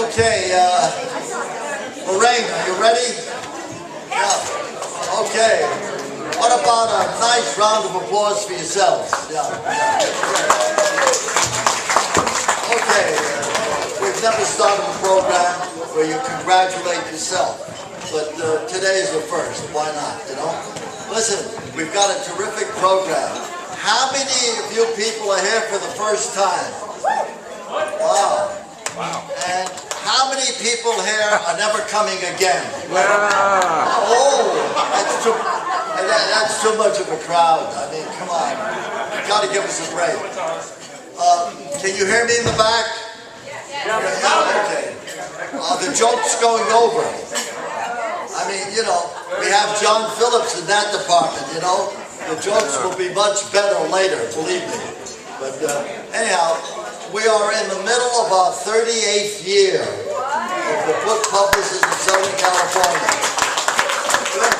Okay, Lorraine, are you ready? Yeah. Okay. What about a nice round of applause for yourselves? Yeah. Okay. We've never started a program where you congratulate yourself, but today is the first. Why not? You know. Listen, we've got a terrific program. How many of you people are here for the first time? Wow. Wow. And how many people here are never coming again? Wow. Oh, that's too much of a crowd. I mean, come on. You've got to give us a break. Can you hear me in the back? Yeah, okay. The joke's going over. I mean, you know, we have John Phillips in that department, you know. The jokes will be much better later, believe me. But anyhow, we are in the middle of our 38th year of the book publishers in Southern California. Good.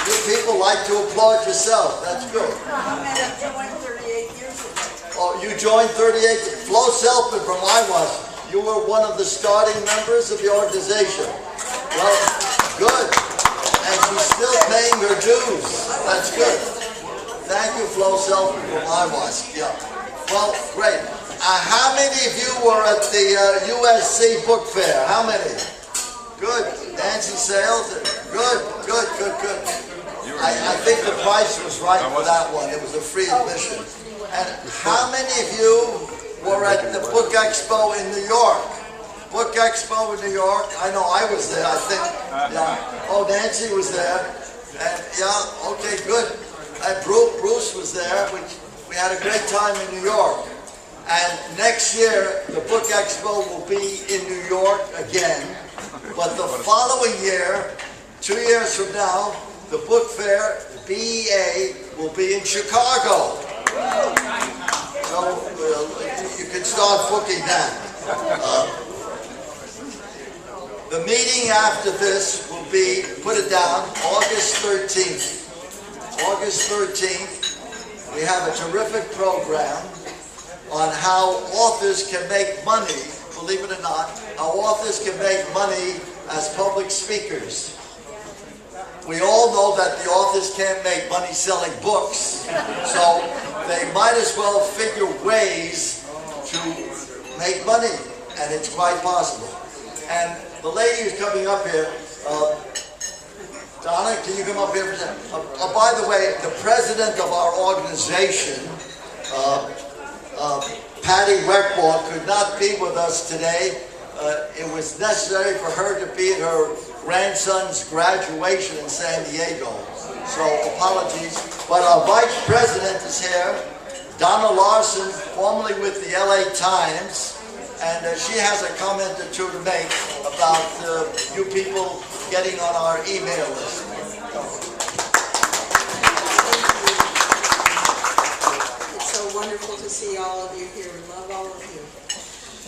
You people like to applaud yourself. That's good. I joined 38 years ago. Oh, you joined 38? Flo Selfman from Irwin, you were one of the starting members of the organization. Well, good. And she's still paying her dues. That's good. Thank you, Flo Selfman from Irwin. Yeah. Well, great. How many of you were at the USC Book Fair? How many? Good. Nancy Sales? Good. I think the price was right for that one. It was a free admission. And how many of you were at the Book Expo in New York? Book Expo in New York? I know I was there, I think. Yeah. Oh, Nancy was there. And yeah, okay, good. And Bruce was there. We had a great time in New York. And next year, the Book Expo will be in New York again. But the following year, 2 years from now, the book fair, the BEA, will be in Chicago. So you can start booking that. The meeting after this will be, put it down, August 13th. August 13th, we have a terrific program on how authors can make money, believe it or not, how authors can make money as public speakers. We all know that the authors can't make money selling books, so they might as well figure ways to make money, and it's quite possible. And the lady who's coming up here, Donna, can you come up here for a second? By the way, the president of our organization, Patty Weckball, could not be with us today. It was necessary for her to be at her grandson's graduation in San Diego. So apologies. But our vice president is here, Donna Larson, formerly with the LA Times, and she has a comment or two to make about you people getting on our email list. Wonderful to see all of you here. We love all of you.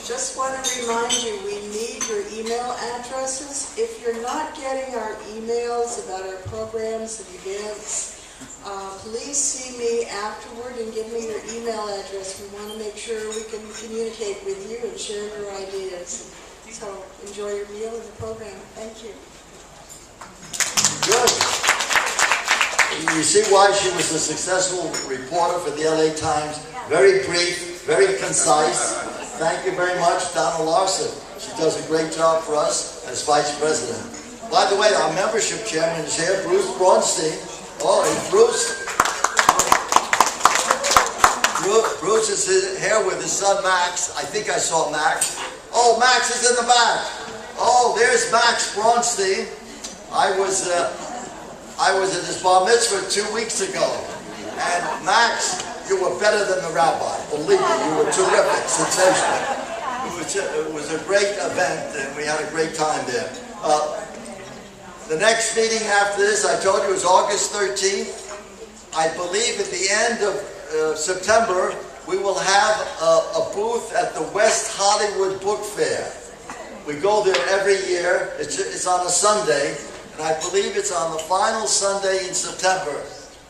Just want to remind you, we need your email addresses. If you're not getting our emails about our programs and events, please see me afterward and give me your email address. We want to make sure we can communicate with you and share your ideas. So enjoy your meal and the program. Thank you. Good. You see why she was a successful reporter for the LA Times. Very brief, very concise. Thank you very much, Donna Larson. She does a great job for us as vice president. By the way, our membership chairman is here, Bruce Braunstein. Oh, and Bruce is here with his son Max. I think I saw Max. Oh, Max is in the back. Oh, there's Max Braunstein. I was at his bar mitzvah 2 weeks ago, and Max, you were better than the rabbi. Believe me, you were terrific, sensational. It was a great event, and we had a great time there. The next meeting after this, I told you, is August 13th. I believe at the end of September, we will have a booth at the West Hollywood Book Fair. We go there every year. It's on a Sunday. And I believe it's on the final Sunday in September,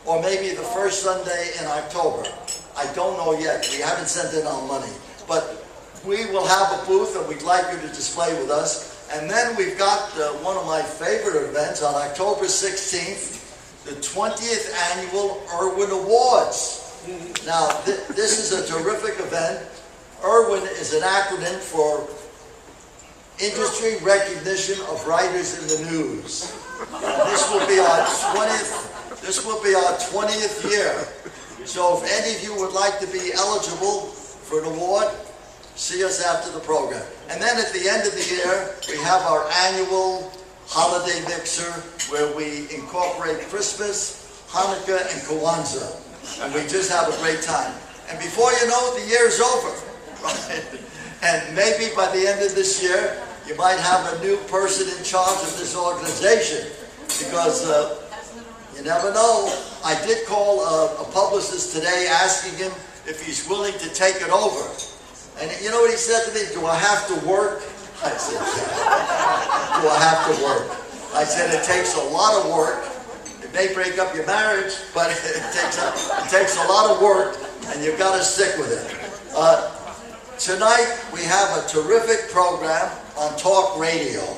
or maybe the first Sunday in October. I don't know yet. We haven't sent in our money. But we will have a booth that we'd like you to display with us. And then we've got one of my favorite events on October 16th, the 20th Annual Irwin Awards. Now, this is a terrific event. Irwin is an acronym for Industry Recognition of Writers in the News. This will be our 20th year. So if any of you would like to be eligible for an award, see us after the program. And then at the end of the year, we have our annual holiday mixer where we incorporate Christmas, Hanukkah, and Kwanzaa. And we just have a great time. And before you know it, the year's over. Right? And maybe by the end of this year, you might have a new person in charge of this organization. Because you never know. I did call a publicist today asking him if he's willing to take it over. And you know what he said to me? Do I have to work? I said, yeah. Do I have to work? I said, it takes a lot of work. It may break up your marriage, but it takes a lot of work, and you've got to stick with it. Tonight, we have a terrific program on talk radio,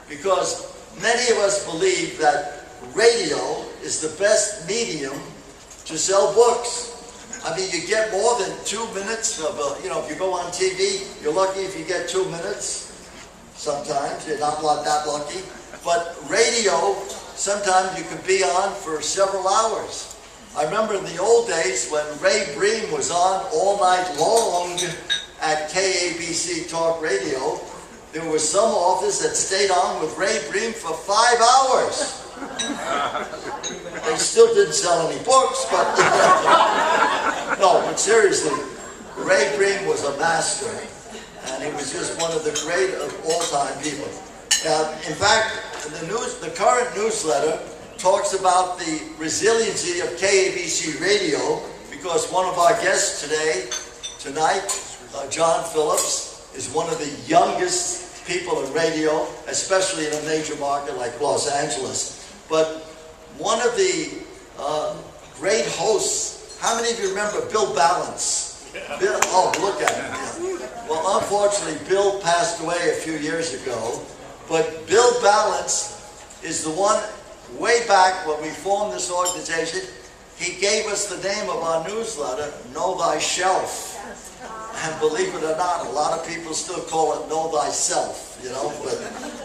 because many of us believe that radio is the best medium to sell books. I mean, you get more than 2 minutes of, if you go on TV, you're lucky if you get 2 minutes. Sometimes you're not that lucky. But radio, sometimes you can be on for several hours. I remember in the old days when Ray Bream was on all night long at KABC Talk Radio, there was some office that stayed on with Ray Bream for 5 hours. They still didn't sell any books, but no, but seriously, Ray Bream was a master, and he was just one of the great of all-time people. In fact, the current newsletter talks about the resiliency of KABC Radio, because one of our guests tonight, John Phillips, is one of the youngest people in radio, especially in a major market like Los Angeles. But one of the great hosts, how many of you remember Bill Balance? Bill, oh, look at him. Yeah. Well, unfortunately, Bill passed away a few years ago, but Bill Balance is the one, way back when we formed this organization, he gave us the name of our newsletter, Know Thyself. And believe it or not, a lot of people still call it Know Thyself, but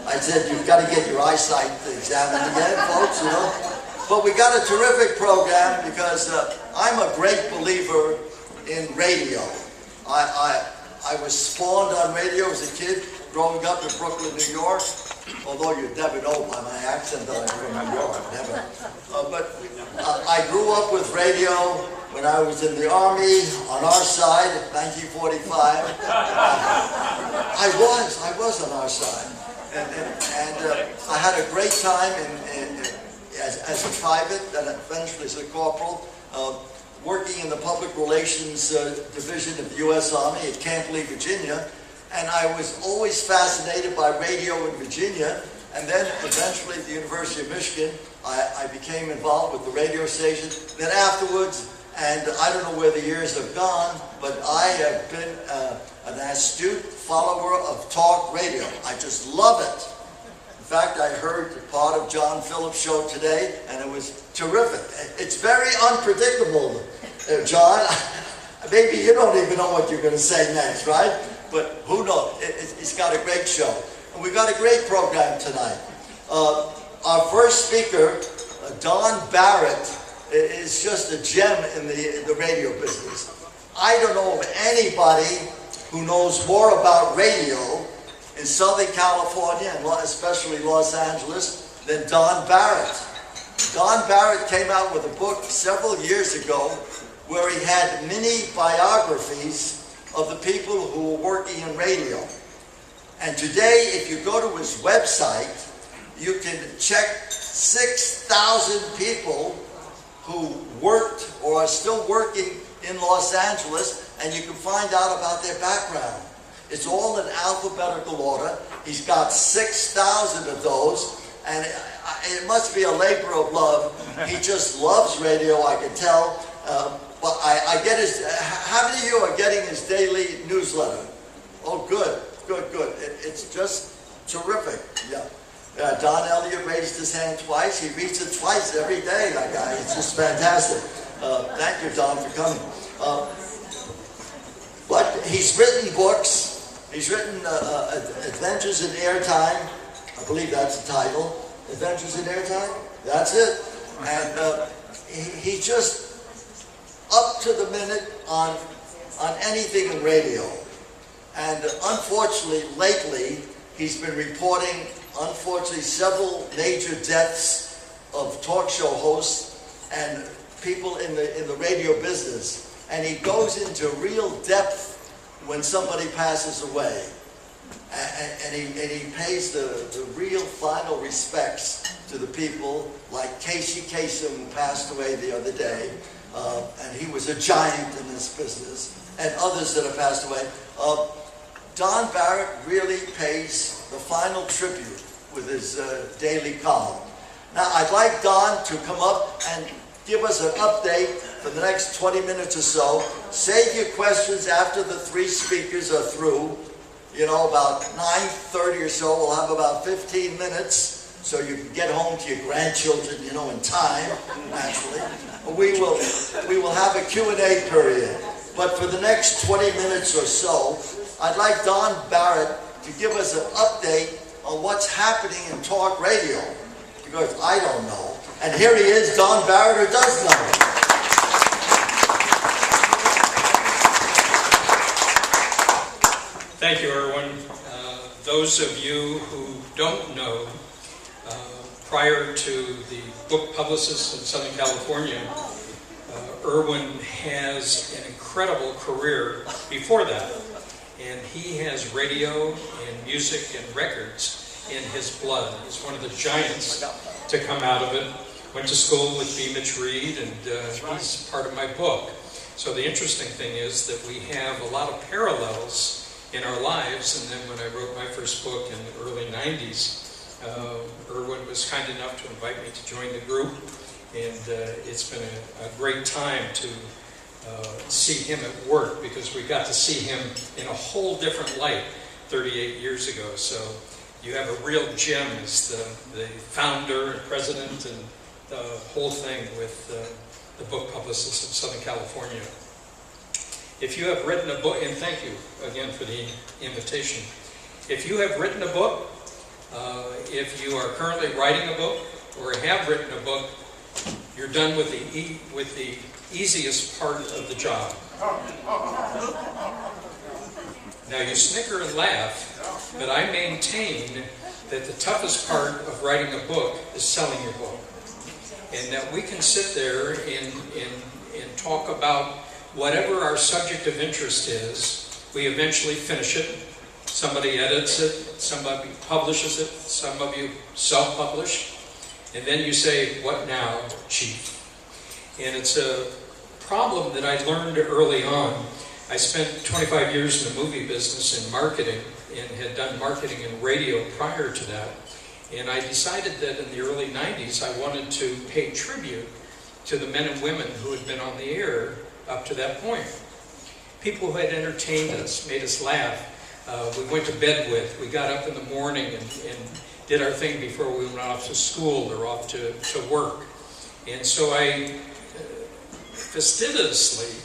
I said, you've got to get your eyesight examined again, folks, But we got a terrific program because I'm a great believer in radio. I was spawned on radio as a kid, growing up in Brooklyn, New York, although you'd never know by my accent that I'm from New York, never. But I grew up with radio when I was in the Army on our side, 1945. I was on our side. And I had a great time as a private, and eventually as a corporal, working in the public relations division of the U.S. Army at Camp Lee, Virginia. And I was always fascinated by radio in Virginia. And then eventually at the University of Michigan, I became involved with the radio station. Then afterwards, and I don't know where the years have gone, but I have been an astute follower of talk radio. I just love it. In fact, I heard part of John Phillips' show today, and it was terrific. It's very unpredictable, John. Maybe you don't even know what you're going to say next, right? But who knows? It's got a great show. And we've got a great program tonight. Our first speaker, Don Barrett, is just a gem in the radio business. I don't know of anybody who knows more about radio in Southern California, and especially Los Angeles, than Don Barrett. Don Barrett came out with a book several years ago where he had mini biographies of the people who were working in radio. And today, if you go to his website, you can check 6,000 people who worked or are still working in Los Angeles, and you can find out about their background. It's all in alphabetical order. He's got 6,000 of those, and it must be a labor of love. He just loves radio, I can tell. But I get his, how many of you are getting his daily newsletter? Oh, good. It's just terrific. Yeah. Don Elliott raised his hand twice. He reads it twice every day, that guy. It's just fantastic. Thank you, Don, for coming. But he's written books. He's written Adventures in Airtime. I believe that's the title. Adventures in Airtime? That's it. And he's just up to the minute on anything in radio. And unfortunately, lately, he's been reporting, several major deaths of talk show hosts and people in the radio business. And he goes into real depth when somebody passes away. And he pays the real final respects to the people like Casey Kasem, who passed away the other day. And he was a giant in this business. And others that have passed away. Don Barrett really pays the final tribute with his daily column. Now, I'd like Don to come up and give us an update for the next 20 minutes or so. Save your questions after the three speakers are through. You know, about 9:30 or so, we'll have about 15 minutes so you can get home to your grandchildren, you know, in time, naturally. We will have a Q&A period. But for the next 20 minutes or so, I'd like Don Barrett to give us an update on what's happening in talk radio, because I don't know. And here he is, Don Barrett, who does know. Thank you, Irwin. Those of you who don't know, prior to the book publicist in Southern California, Irwin has an incredible career before that. And he has radio and music and records in his blood. He's one of the giants to come out of it. Went to school with B. Mitch Reed, and he's part of my book. So the interesting thing is that we have a lot of parallels in our lives. And then when I wrote my first book in the early 90s, Irwin was kind enough to invite me to join the group. And it's been a great time to see him at work, because we got to see him in a whole different light 38 years ago. So you have a real gem as the founder and president and the whole thing with the book publicist of Southern California. If you have written a book, and thank you again for the invitation. If you have written a book, if you are currently writing a book or have written a book, you're done with the easiest part of the job. Now you snicker and laugh, but I maintain that the toughest part of writing a book is selling your book. And that we can sit there and talk about whatever our subject of interest is. We eventually finish it. Somebody edits it, somebody publishes it, some of you self-publish. And then you say, what now, Chief? And it's a problem that I learned early on. I spent 25 years in the movie business in marketing and had done marketing in radio prior to that. And I decided that in the early 90s I wanted to pay tribute to the men and women who had been on the air up to that point. People who had entertained us, made us laugh, we went to bed with, we got up in the morning and did our thing before we went off to school or off to work. And so I fastidiously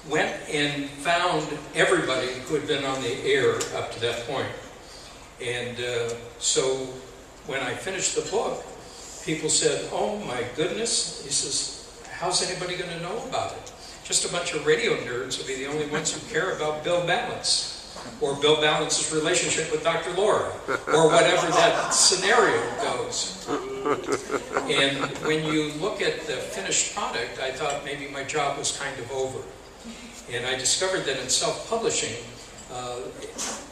went and found everybody who had been on the air up to that point. And so when I finished the book, people said, oh my goodness, he says, how's anybody going to know about it? Just a bunch of radio nerds will be the only ones who care about Bill Balance, or Bill Balance's relationship with Dr. Laura, or whatever that scenario goes. And when you look at the finished product, I thought maybe my job was kind of over. And I discovered that in self-publishing,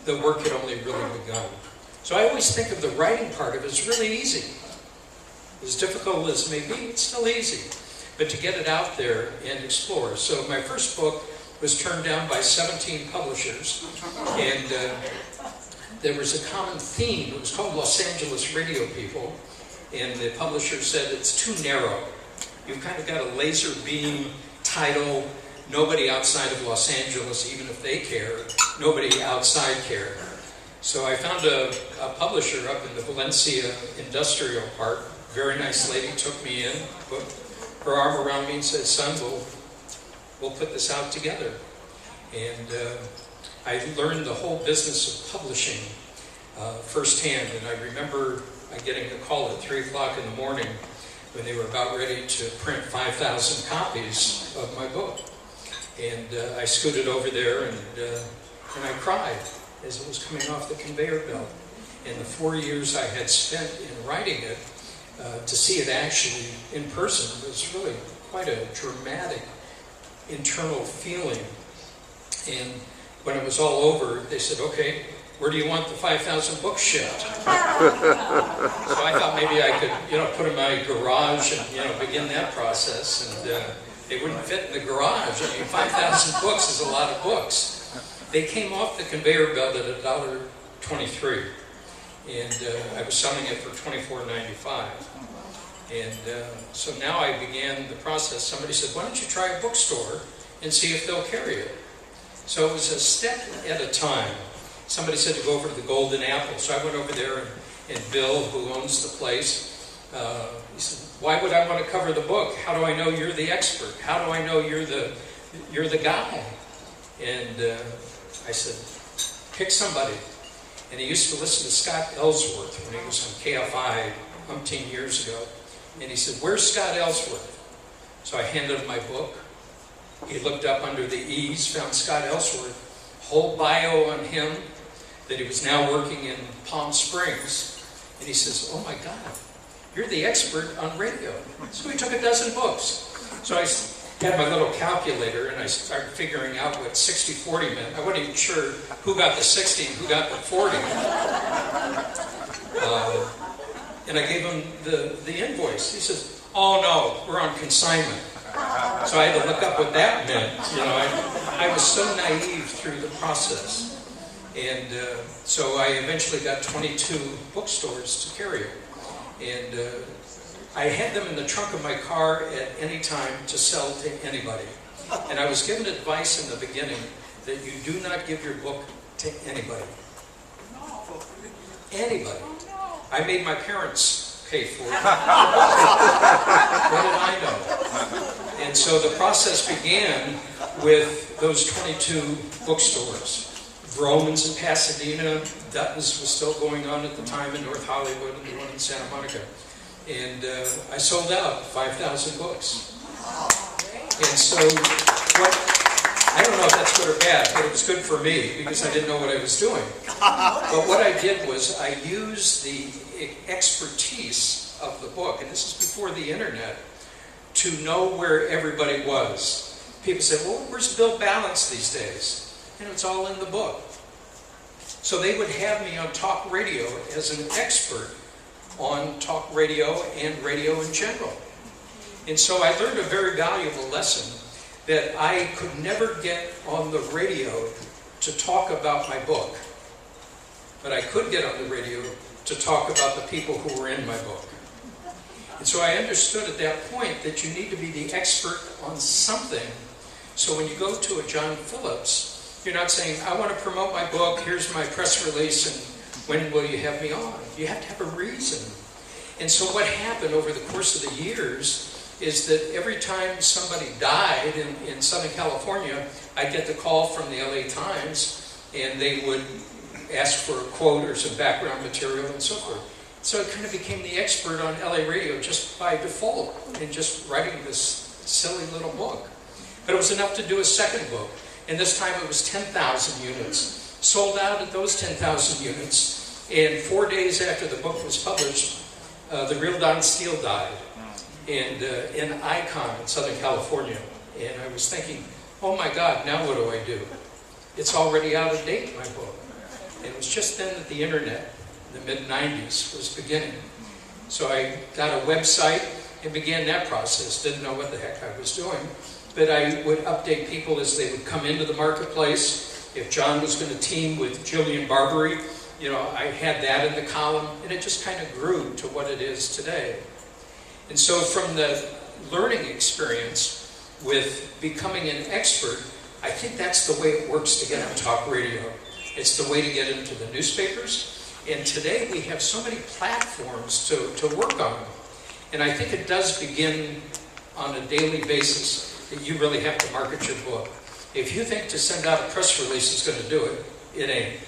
the work had only really begun. So I always think of the writing part of it as really easy. As difficult as it may be, it's still easy. But to get it out there and explore. So my first book was turned down by 17 publishers, and there was a common theme. It was called Los Angeles Radio People, and the publisher said it's too narrow. You've kind of got a laser beam title, nobody outside of Los Angeles, even if they care, nobody outside cared. So I found a publisher up in the Valencia industrial park. Very nice lady took me in, put her arm around me and said, "Son, we'll put this out together." And I learned the whole business of publishing firsthand. And I remember getting a call at 3 o'clock in the morning when they were about ready to print 5,000 copies of my book. And I scooted over there and I cried as it was coming off the conveyor belt. And the 4 years I had spent in writing it, to see it actually in person was really quite a dramatic internal feeling. And when it was all over, they said, "Okay, where do you want the 5,000 books shipped?" So I thought maybe I could, put in my garage and, begin that process. And they wouldn't fit in the garage. I mean, 5,000 books is a lot of books. They came off the conveyor belt at $1.23. And I was selling it for $24.95. And so now I began the process. Somebody said, "Why don't you try a bookstore and see if they'll carry it?" So it was a step at a time. Somebody said to go over to the Golden Apple. So I went over there, and Bill, who owns the place, he said, "Why would I want to cover the book? How do I know you're the expert? How do I know you're the guy?" And I said, "Pick somebody." And he used to listen to Scott Ellsworth when he was on KFI umpteen years ago. And he said, "Where's Scott Ellsworth?" So I handed him my book. He looked up under the E's, found Scott Ellsworth, whole bio on him, that he was now working in Palm Springs. And he says, "Oh my God, you're the expert on radio." So he took a dozen books. So I had my little calculator and I started figuring out what 60-40 meant. I wasn't even sure who got the 60 and who got the 40. And I gave him the invoice. He says, "Oh no, we're on consignment." So I had to look up what that meant. I was so naive through the process. And so I eventually got 22 bookstores to carry it. And I had them in the trunk of my car at any time to sell to anybody. And I was given advice in the beginning that you do not give your book to anybody. Anybody. I made my parents pay for it. What did I know? And so the process began with those 22 bookstores. Vroman's in Pasadena, Dutton's was still going on at the time in North Hollywood, and the one in Santa Monica. And I sold out 5,000 books. And so, I don't know if that's good or bad, but it was good for me because I didn't know what I was doing. But what I did was I used the expertise of the book, and this is before the internet, to know where everybody was. People said, "Well, where's Bill Balance these days?" And it's all in the book. So they would have me on talk radio as an expert on talk radio and radio in general. And so I learned a very valuable lesson that I could never get on the radio to talk about my book. But I could get on the radio to talk about the people who were in my book. And so I understood at that point that you need to be the expert on something. So when you go to a John Phillips, you're not saying, "I want to promote my book, here's my press release, and when will you have me on?" You have to have a reason. And so what happened over the course of the years is that every time somebody died in Southern California, I'd get the call from the LA Times, and they would ask for a quote or some background material and so forth. So I kind of became the expert on LA radio just by default, and just writing this silly little book. But it was enough to do a second book. And this time it was 10,000 units. Sold out at those 10,000 units. And 4 days after the book was published, the real Don Steele died. And an icon in Southern California. And I was thinking, oh my God, now what do I do? It's already out of date, my book. And it was just then that the internet, in the mid-90s, was beginning. So I got a website and began that process. Didn't know what the heck I was doing. But I would update people as they would come into the marketplace. If John was going to team with Jillian Barbary, I had that in the column, and it just kind of grew to what it is today. And so from the learning experience, with becoming an expert, I think that's the way it works to get on talk radio. It's the way to get into the newspapers. And today we have so many platforms to work on. And I think it does begin on a daily basis that you really have to market your book. If you think to send out a press release is going to do it, it ain't.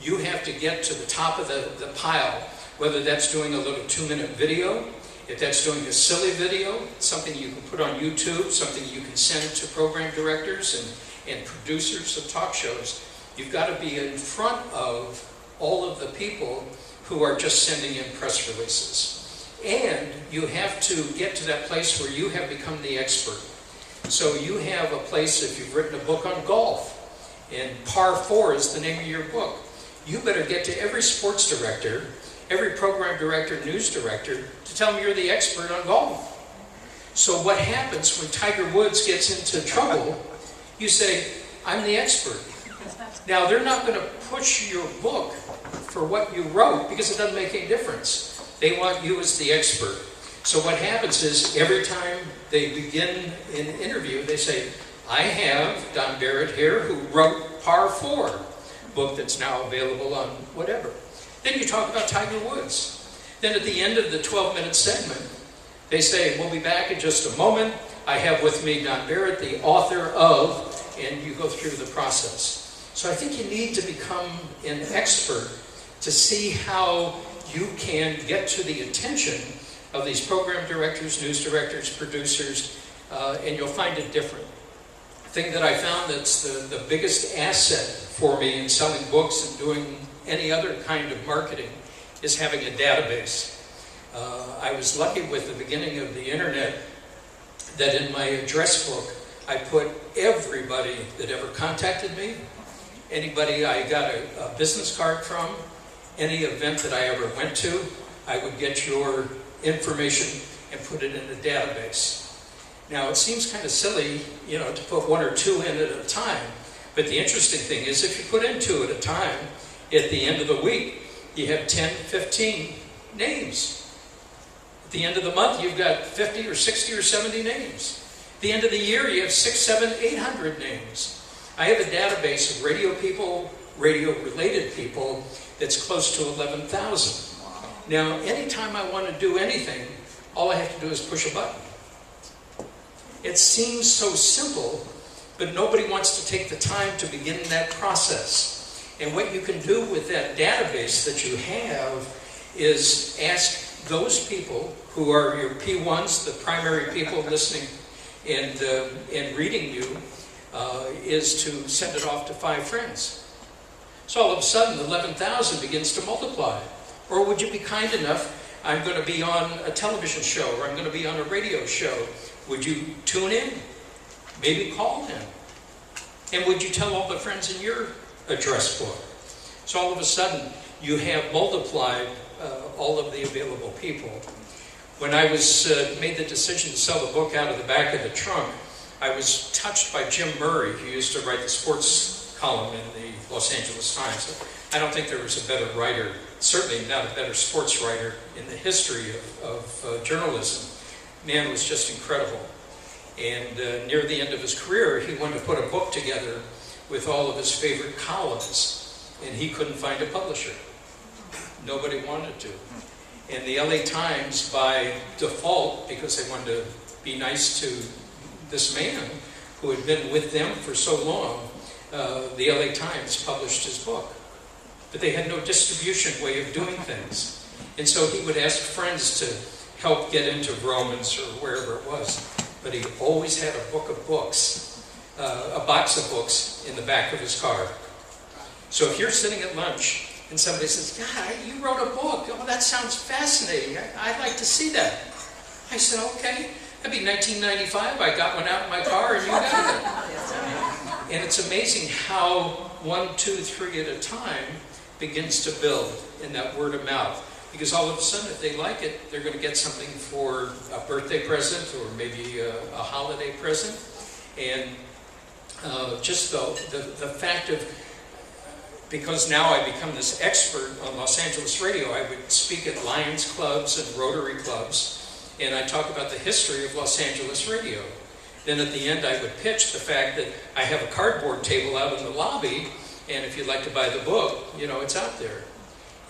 You have to get to the top of the pile, whether that's doing a little 2-minute video, if that's doing a silly video, something you can put on YouTube, something you can send to program directors and producers of talk shows. You've got to be in front of all of the people who are just sending in press releases. And you have to get to that place where you have become the expert. So you have a place, if you've written a book on golf, and Par 4 is the name of your book, you better get to every sports director, every program director, news director, to tell them you're the expert on golf. So what happens when Tiger Woods gets into trouble, you say, I'm the expert. Now, they're not going to push your book for what you wrote because it doesn't make any difference. They want you as the expert. So what happens is every time they begin an interview, they say, I have Don Barrett here who wrote Par 4, book that's now available on whatever. Then you talk about Tiger Woods. Then at the end of the 12-minute segment, they say, we'll be back in just a moment. I have with me Don Barrett, the author of, and you go through the process. So I think you need to become an expert to see how you can get to the attention of these program directors, news directors, producers, and you'll find it different. The thing that I found that's the biggest asset for me in selling books and doing any other kind of marketing is having a database. I was lucky with the beginning of the internet that in my address book I put everybody that ever contacted me, anybody I got a business card from, any event that I ever went to, I would get your information and put it in a database. Now it seems kind of silly, to put 1 or 2 in at a time, but the interesting thing is if you put in 2 at a time, at the end of the week, you have 10, 15 names. At the end of the month, you've got 50 or 60 or 70 names. At the end of the year, you have 600, 700, 800 names. I have a database of radio people, radio-related people, that's close to 11,000. Now, anytime I want to do anything, all I have to do is push a button. It seems so simple, but nobody wants to take the time to begin that process. And what you can do with that database that you have is ask those people who are your P1s, the primary people listening and reading you, is to send it off to 5 friends. So all of a sudden, 11,000 begins to multiply. Or would you be kind enough, I'm going to be on a television show, or I'm going to be on a radio show. Would you tune in? Maybe call them. And would you tell all the friends in your address book? So all of a sudden, you have multiplied all of the available people. When I was made the decision to sell the book out of the back of the trunk, I was touched by Jim Murray, who used to write the sports column in the Los Angeles Times. I don't think there was a better writer, certainly not a better sports writer in the history of journalism. Man was just incredible. And near the end of his career, he wanted to put a book together with all of his favorite columns, and he couldn't find a publisher. Nobody wanted to. And the LA Times, by default, because they wanted to be nice to this man who had been with them for so long, the LA Times published his book. But they had no distribution way of doing things. And so he would ask friends to help get into Romans or wherever it was. But he always had a book of books, a box of books in the back of his car. So if you're sitting at lunch and somebody says, God, you wrote a book. Oh, that sounds fascinating. I'd like to see that. I said, okay. That'd be 1995. I got one out in my car and you got it. And it's amazing how 1, 2, 3 at a time begins to build in that word of mouth. Because all of a sudden, if they like it, they're going to get something for a birthday present or maybe a holiday present. And just the fact of, because now I become this expert on Los Angeles radio, I would speak at Lions clubs and Rotary clubs, and I talk about the history of Los Angeles radio. Then at the end I would pitch the fact that I have a cardboard table out in the lobby, and if you'd like to buy the book, it's out there.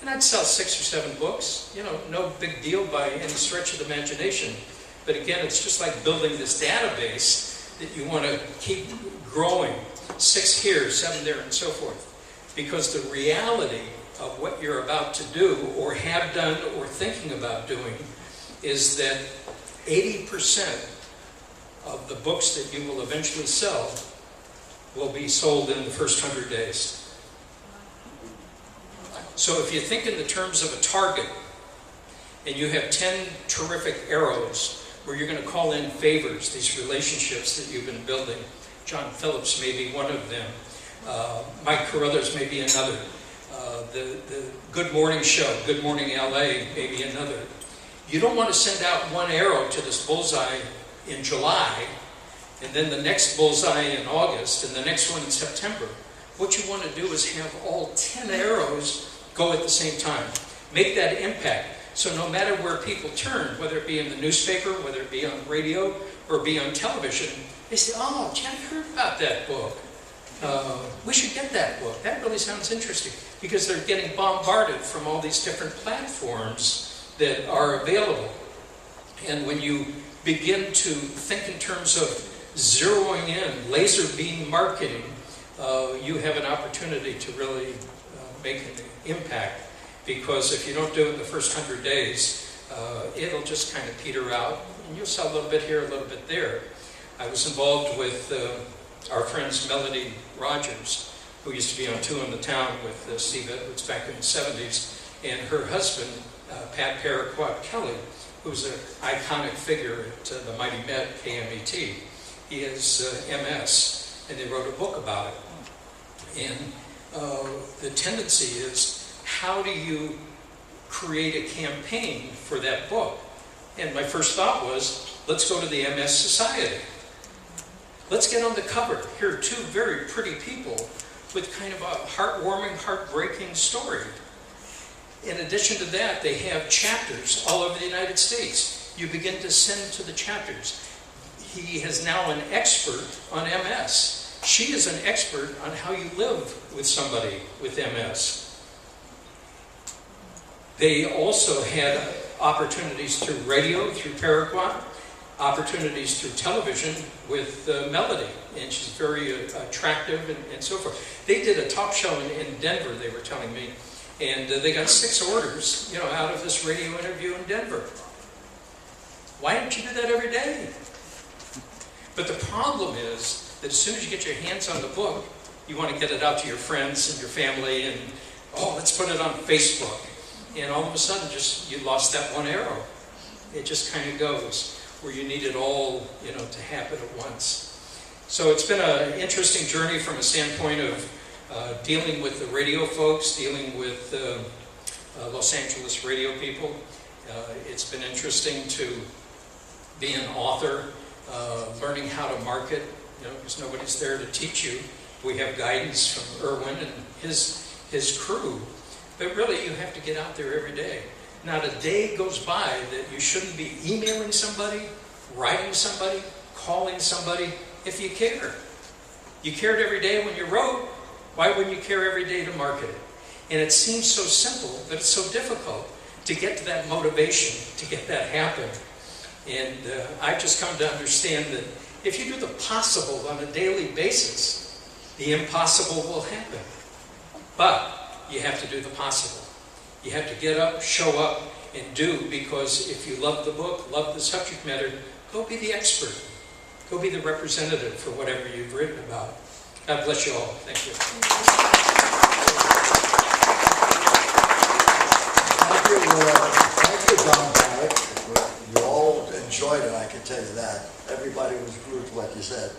And I'd sell 6 or 7 books, no big deal by any stretch of the imagination. But again, it's just like building this database that you want to keep growing. 6 here, 7 there, and so forth. Because the reality of what you're about to do, or have done, or thinking about doing, is that 80% of the books that you will eventually sell will be sold in the first 100 days. So if you think in the terms of a target, and you have 10 terrific arrows where you're going to call in favors, these relationships that you've been building. John Phillips may be one of them. Mike Carruthers may be another. The Good Morning Show, Good Morning LA may be another. You don't want to send out one arrow to this bullseye in July, and then the next bullseye in August, and the next one in September. What you want to do is have all 10 arrows go at the same time. Make that impact. So no matter where people turn, whether it be in the newspaper, whether it be on radio, or be on television, they say, oh, Jen heard about that book. We should get that book. That really sounds interesting. Because they're getting bombarded from all these different platforms that are available. And when you begin to think in terms of zeroing in, laser beam marketing, you have an opportunity to really make an impact. Because if you don't do it in the first 100 days, it'll just kind of peter out. And you'll sell a little bit here, a little bit there. I was involved with our friends Melody Rogers, who used to be on Two in the Town with Steve Edwards back in the 70s, and her husband, Pat Paraquat Kelly, who's an iconic figure at the Mighty Med, KMET. He has MS, and they wrote a book about it. And the tendency is, how do you create a campaign for that book? And my first thought was, let's go to the MS Society. Let's get on the cover. Here are 2 very pretty people with kind of a heartwarming, heartbreaking story. In addition to that, they have chapters all over the United States. You begin to send to the chapters. He is now an expert on MS. She is an expert on how you live with somebody with MS. They also had opportunities through radio, through Paraquat, opportunities through television with Melody, and she's very attractive and so forth. They did a talk show in Denver, they were telling me, and they got 6 orders, out of this radio interview in Denver. Why don't you do that every day? But the problem is that as soon as you get your hands on the book, you want to get it out to your friends and your family, and let's put it on Facebook. And all of a sudden, you lost that one arrow. It just kind of goes where you need it all, to happen at once. So it's been an interesting journey from a standpoint of dealing with the radio folks, dealing with Los Angeles radio people. It's been interesting to be an author, learning how to market, because nobody's there to teach you. We have guidance from Irwin and his crew. But really, you have to get out there every day. Not a day goes by that you shouldn't be emailing somebody, writing somebody, calling somebody, if you care. You cared every day when you wrote. Why wouldn't you care every day to market it? And it seems so simple, but it's so difficult to get to that motivation, to get that happen. And I've just come to understand that if you do the possible on a daily basis, the impossible will happen. But you have to do the possible. You have to get up, show up, and do, because if you love the book, love the subject matter, go be the expert. Go be the representative for whatever you've written about. God bless you all. Thank you. Thank you, John Barrett. You all enjoyed it, I can tell you that. Everybody was glued to what you said.